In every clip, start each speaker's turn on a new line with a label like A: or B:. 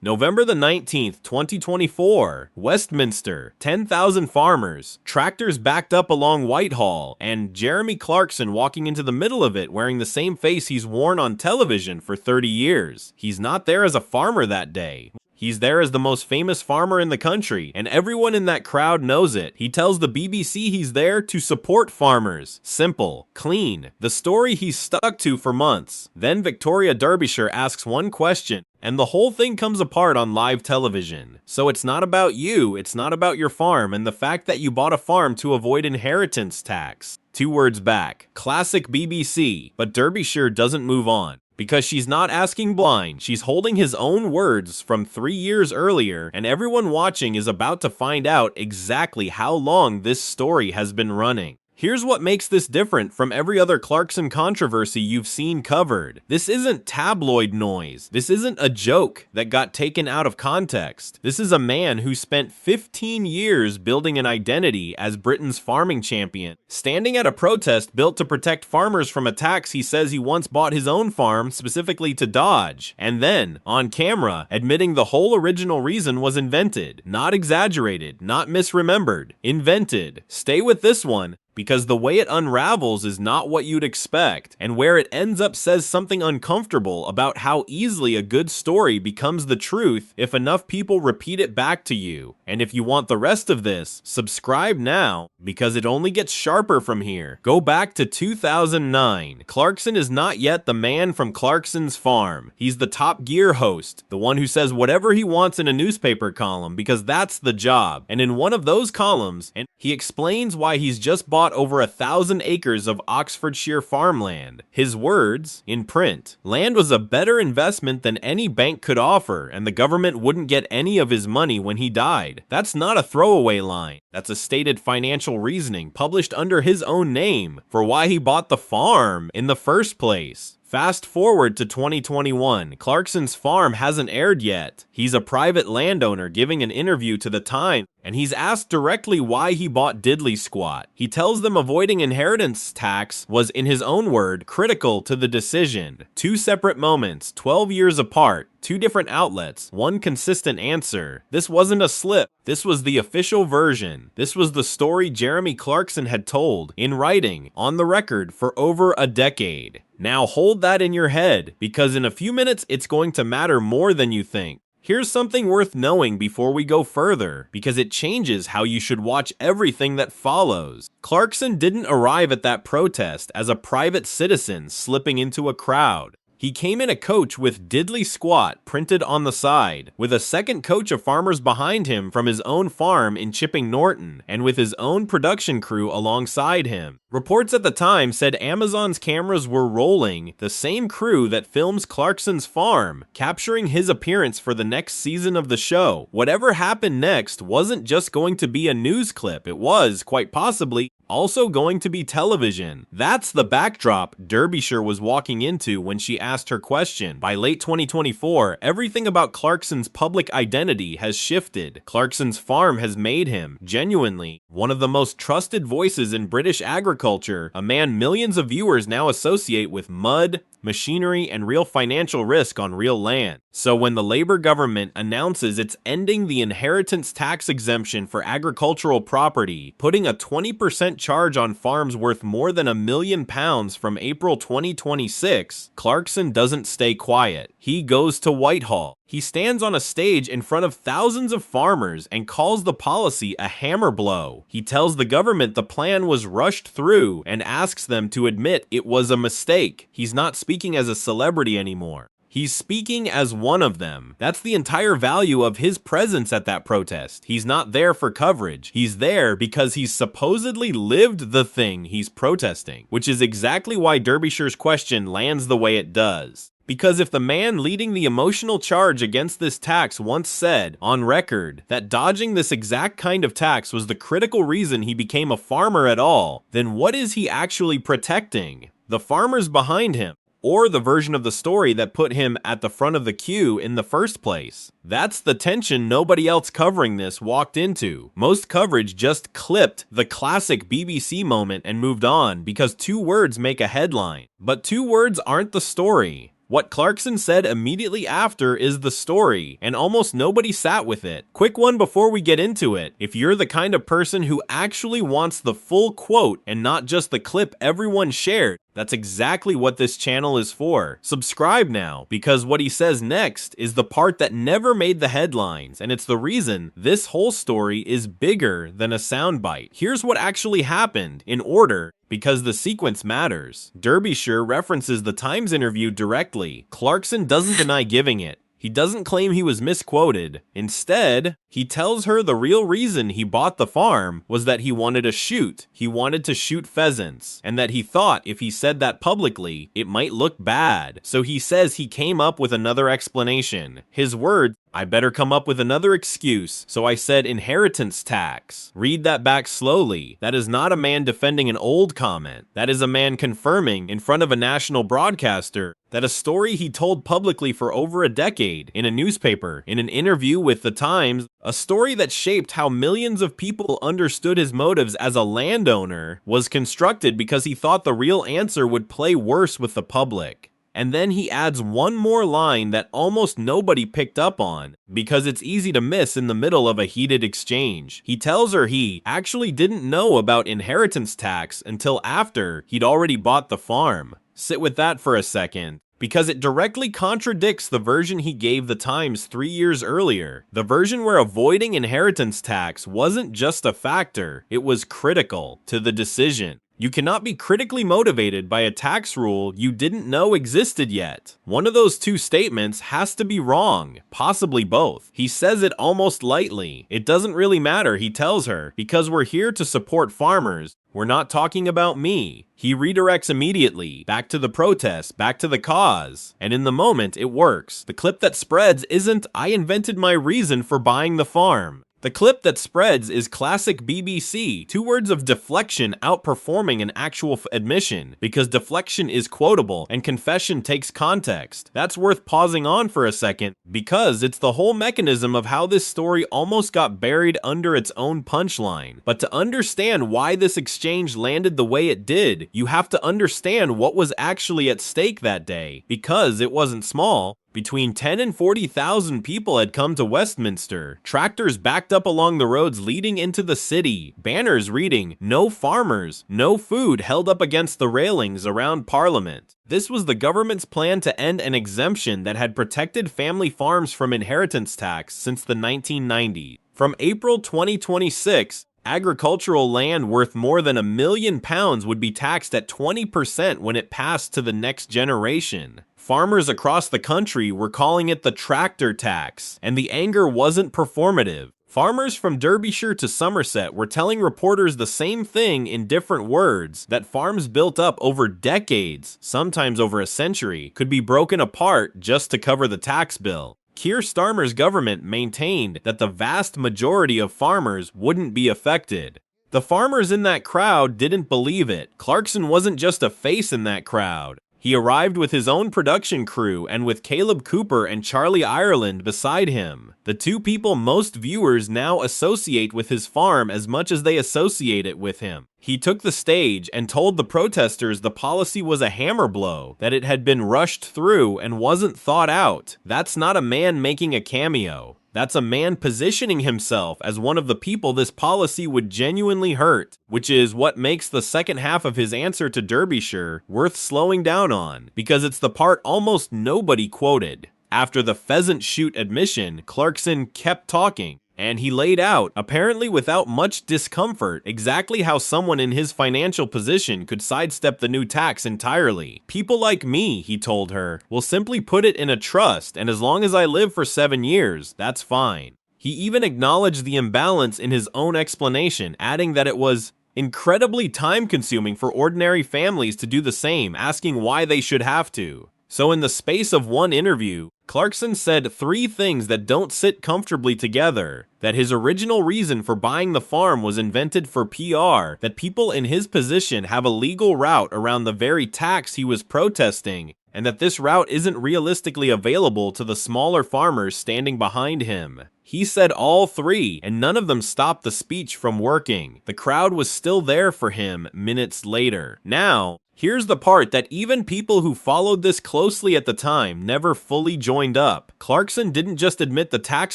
A: November the 19th, 2024, Westminster, 10,000 farmers, tractors backed up along Whitehall, and Jeremy Clarkson walking into the middle of it wearing the same face he's worn on television for 30 years. He's not there as a farmer that day. He's there as the most famous farmer in the country, and everyone in that crowd knows it. He tells the BBC he's there to support farmers. Simple, clean, the story he's stuck to for months. Then Victoria Derbyshire asks one question, and the whole thing comes apart on live television. So it's not about you, it's not about your farm, and the fact that you bought a farm to avoid inheritance tax. 2 words back. Classic BBC, but Derbyshire doesn't move on. Because she's not asking blind, she's holding his own words from 3 years earlier, and everyone watching is about to find out exactly how long this story has been running. Here's what makes this different from every other Clarkson controversy you've seen covered. This isn't tabloid noise. This isn't a joke that got taken out of context. This is a man who spent 15 years building an identity as Britain's farming champion, standing at a protest built to protect farmers from attacks he says he once bought his own farm specifically to dodge, and then, on camera, admitting the whole original reason was invented. Not exaggerated, not misremembered. Invented. Stay with this one, because the way it unravels is not what you'd expect, and where it ends up says something uncomfortable about how easily a good story becomes the truth if enough people repeat it back to you. And if you want the rest of this, subscribe now, because it only gets sharper from here. Go back to 2009. Clarkson is not yet the man from Clarkson's farm. He's the Top Gear host, the one who says whatever he wants in a newspaper column, because that's the job. And in one of those columns, he explains why he's just bought over 1,000 acres of Oxfordshire farmland. His words, in print: land was a better investment than any bank could offer, and the government wouldn't get any of his money when he died. That's not a throwaway line. That's a stated financial reasoning published under his own name for why he bought the farm in the first place. Fast forward to 2021, Clarkson's farm hasn't aired yet. He's a private landowner giving an interview to The Times, and he's asked directly why he bought Diddley Squat. He tells them avoiding inheritance tax was, in his own word, critical to the decision. 2 separate moments, 12 years apart, 2 different outlets, 1 consistent answer. This wasn't a slip. This was the official version. This was the story Jeremy Clarkson had told, in writing, on the record, for over a decade. Now hold that in your head, because in a few minutes it's going to matter more than you think. Here's something worth knowing before we go further, because it changes how you should watch everything that follows. Clarkson didn't arrive at that protest as a private citizen slipping into a crowd. He came in a coach with Diddley Squat printed on the side, with a second coach of farmers behind him from his own farm in Chipping Norton, and with his own production crew alongside him. Reports at the time said Amazon's cameras were rolling, the same crew that films Clarkson's farm, capturing his appearance for the next season of the show. Whatever happened next wasn't just going to be a news clip, it was, quite possibly, also going to be television. That's the backdrop Derbyshire was walking into when she asked her question. By late 2024, everything about Clarkson's public identity has shifted. Clarkson's farm has made him, genuinely, one of the most trusted voices in British agriculture, a man millions of viewers now associate with mud, machinery, and real financial risk on real land. So when the Labour government announces it's ending the inheritance tax exemption for agricultural property, putting a 20% charge on farms worth more than £1 million from April 2026, Clarkson doesn't stay quiet. He goes to Whitehall. He stands on a stage in front of thousands of farmers and calls the policy a hammer blow. He tells the government the plan was rushed through and asks them to admit it was a mistake. He's not speaking as a celebrity anymore. He's speaking as one of them. That's the entire value of his presence at that protest. He's not there for coverage. He's there because he's supposedly lived the thing he's protesting, which is exactly why Derbyshire's question lands the way it does. Because if the man leading the emotional charge against this tax once said, on record, that dodging this exact kind of tax was the critical reason he became a farmer at all, then what is he actually protecting? The farmers behind him, or the version of the story that put him at the front of the queue in the first place? That's the tension nobody else covering this walked into. Most coverage just clipped the classic BBC moment and moved on because 2 words make a headline. But 2 words aren't the story. What Clarkson said immediately after is the story, and almost nobody sat with it. Quick one before we get into it. If you're the kind of person who actually wants the full quote and not just the clip everyone shared, that's exactly what this channel is for. Subscribe now, because what he says next is the part that never made the headlines, and it's the reason this whole story is bigger than a soundbite. Here's what actually happened, in order, because the sequence matters. Derbyshire references the Times interview directly. Clarkson doesn't deny giving it. He doesn't claim he was misquoted. Instead, he tells her the real reason he bought the farm was that he wanted to shoot. He wanted to shoot pheasants, and that he thought if he said that publicly, it might look bad. So he says he came up with another explanation. His words, "I better come up with another excuse, so I said inheritance tax." Read that back slowly. That is not a man defending an old comment. That is a man confirming in front of a national broadcaster that a story he told publicly for over a decade, in a newspaper, in an interview with the Times, a story that shaped how millions of people understood his motives as a landowner, was constructed because he thought the real answer would play worse with the public. And then he adds one more line that almost nobody picked up on, because it's easy to miss in the middle of a heated exchange. He tells her he actually didn't know about inheritance tax until after he'd already bought the farm. Sit with that for a second, because it directly contradicts the version he gave the Times 3 years earlier. The version where avoiding inheritance tax wasn't just a factor, it was critical to the decision. You cannot be critically motivated by a tax rule you didn't know existed yet. One of those two statements has to be wrong, possibly both. He says it almost lightly. It doesn't really matter, he tells her, because we're here to support farmers. We're not talking about me. He redirects immediately, back to the protest, back to the cause. And in the moment, it works. The clip that spreads isn't, "I invented my reason for buying the farm." The clip that spreads is classic BBC, 2 words of deflection outperforming an actual admission, because deflection is quotable and confession takes context. That's worth pausing on for a second, because it's the whole mechanism of how this story almost got buried under its own punchline. But to understand why this exchange landed the way it did, you have to understand what was actually at stake that day, because it wasn't small. Between 10 and 40,000 people had come to Westminster. Tractors backed up along the roads leading into the city. Banners reading, "No farmers, no food," held up against the railings around Parliament. This was the government's plan to end an exemption that had protected family farms from inheritance tax since the 1990s. From April 2026, agricultural land worth more than £1 million would be taxed at 20% when it passed to the next generation. Farmers across the country were calling it the tractor tax, and the anger wasn't performative. Farmers from Derbyshire to Somerset were telling reporters the same thing in different words, that farms built up over decades, sometimes over a century, could be broken apart just to cover the tax bill. Keir Starmer's government maintained that the vast majority of farmers wouldn't be affected. The farmers in that crowd didn't believe it. Clarkson wasn't just a face in that crowd. He arrived with his own production crew and with Caleb Cooper and Charlie Ireland beside him, the two people most viewers now associate with his farm as much as they associate it with him. He took the stage and told the protesters the policy was a hammer blow, that it had been rushed through and wasn't thought out. That's not a man making a cameo. That's a man positioning himself as one of the people this policy would genuinely hurt, which is what makes the second half of his answer to Derbyshire worth slowing down on, because it's the part almost nobody quoted. After the pheasant shoot admission, Clarkson kept talking, and he laid out, apparently without much discomfort, exactly how someone in his financial position could sidestep the new tax entirely. "People like me," he told her, "will simply put it in a trust, and as long as I live for 7 years, that's fine." He even acknowledged the imbalance in his own explanation, adding that it was incredibly time-consuming for ordinary families to do the same, asking why they should have to. So in the space of one interview, Clarkson said 3 things that don't sit comfortably together: that his original reason for buying the farm was invented for PR, that people in his position have a legal route around the very tax he was protesting, and that this route isn't realistically available to the smaller farmers standing behind him. He said all three, and none of them stopped the speech from working. The crowd was still there for him minutes later. Now, here's the part that even people who followed this closely at the time never fully joined up. Clarkson didn't just admit the tax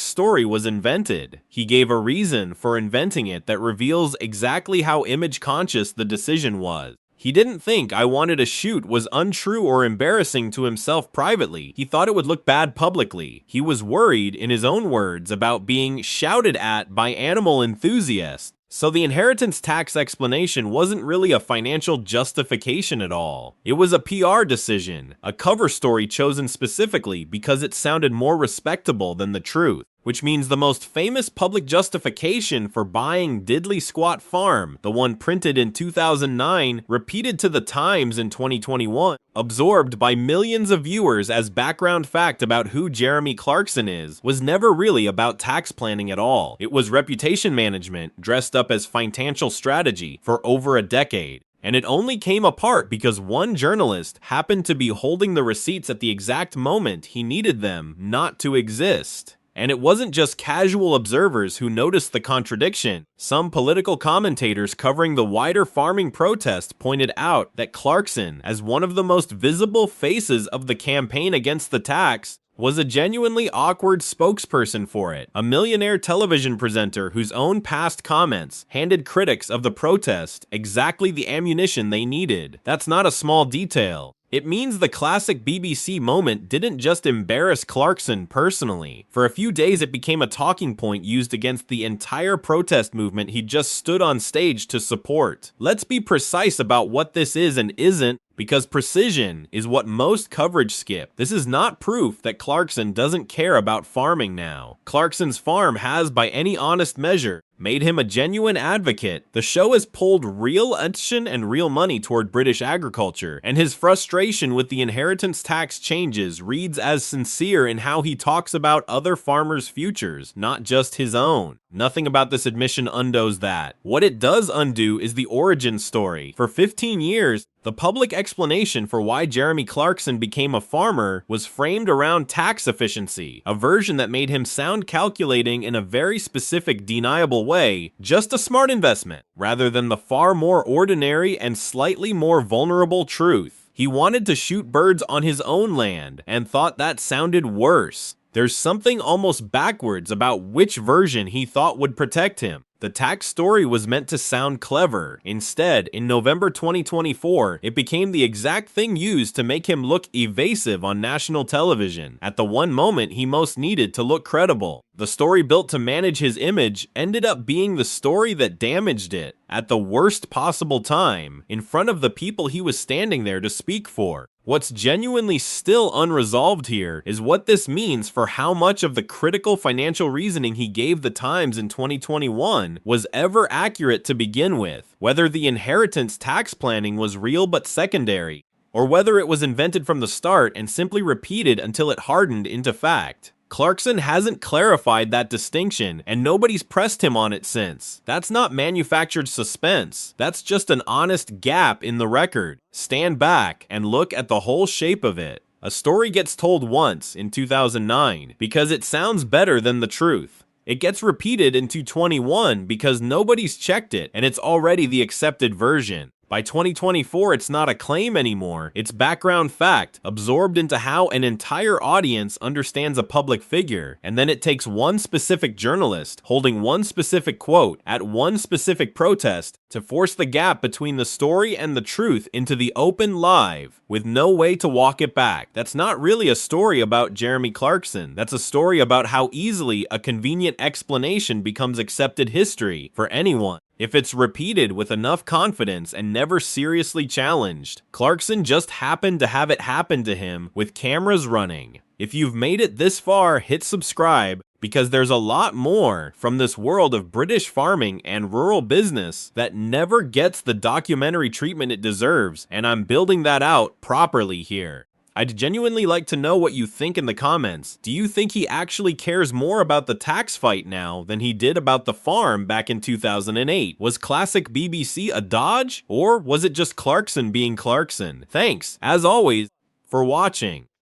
A: story was invented. He gave a reason for inventing it that reveals exactly how image-conscious the decision was. He didn't think "I wanted to shoot" was untrue or embarrassing to himself privately. He thought it would look bad publicly. He was worried, in his own words, about being shouted at by animal enthusiasts. So the inheritance tax explanation wasn't really a financial justification at all. It was a PR decision, a cover story chosen specifically because it sounded more respectable than the truth. Which means the most famous public justification for buying Diddley Squat Farm, the one printed in 2009, repeated to the Times in 2021, absorbed by millions of viewers as background fact about who Jeremy Clarkson is, was never really about tax planning at all. It was reputation management dressed up as financial strategy for over a decade. And it only came apart because one journalist happened to be holding the receipts at the exact moment he needed them not to exist. And it wasn't just casual observers who noticed the contradiction. Some political commentators covering the wider farming protest pointed out that Clarkson, as one of the most visible faces of the campaign against the tax, was a genuinely awkward spokesperson for it, a millionaire television presenter whose own past comments handed critics of the protest exactly the ammunition they needed. That's not a small detail. It means the classic BBC moment didn't just embarrass Clarkson personally. For a few days it became a talking point used against the entire protest movement he just stood on stage to support. Let's be precise about what this is and isn't, because precision is what most coverage skip. This is not proof that Clarkson doesn't care about farming now. Clarkson's farm has, by any honest measure, made him a genuine advocate. The show has pulled real attention and real money toward British agriculture, and his frustration with the inheritance tax changes reads as sincere in how he talks about other farmers' futures, not just his own. Nothing about this admission undoes that. What it does undo is the origin story. For 15 years, the public explanation for why Jeremy Clarkson became a farmer was framed around tax efficiency, a version that made him sound calculating in a very specific, deniable way, just a smart investment, rather than the far more ordinary and slightly more vulnerable truth. He wanted to shoot birds on his own land, and thought that sounded worse. There's something almost backwards about which version he thought would protect him. The tax story was meant to sound clever. Instead, in November 2024, it became the exact thing used to make him look evasive on national television, at the one moment he most needed to look credible. The story built to manage his image ended up being the story that damaged it, at the worst possible time, in front of the people he was standing there to speak for. What's genuinely still unresolved here is what this means for how much of the critical financial reasoning he gave the Times in 2021 was ever accurate to begin with, whether the inheritance tax planning was real but secondary, or whether it was invented from the start and simply repeated until it hardened into fact. Clarkson hasn't clarified that distinction, and nobody's pressed him on it since. That's not manufactured suspense. That's just an honest gap in the record. Stand back and look at the whole shape of it. A story gets told once, in 2009, because it sounds better than the truth. It gets repeated in 2021 because nobody's checked it, and it's already the accepted version. By 2024, it's not a claim anymore. It's background fact, absorbed into how an entire audience understands a public figure. And then it takes one specific journalist holding one specific quote at one specific protest to force the gap between the story and the truth into the open live, with no way to walk it back. That's not really a story about Jeremy Clarkson. That's a story about how easily a convenient explanation becomes accepted history for anyone if it's repeated with enough confidence and never seriously challenged. Clarkson just happened to have it happen to him with cameras running. If you've made it this far, hit subscribe, because there's a lot more from this world of British farming and rural business that never gets the documentary treatment it deserves, and I'm building that out properly here. I'd genuinely like to know what you think in the comments. Do you think he actually cares more about the tax fight now than he did about the farm back in 2008? Was classic BBC a dodge? Or was it just Clarkson being Clarkson? Thanks, as always, for watching.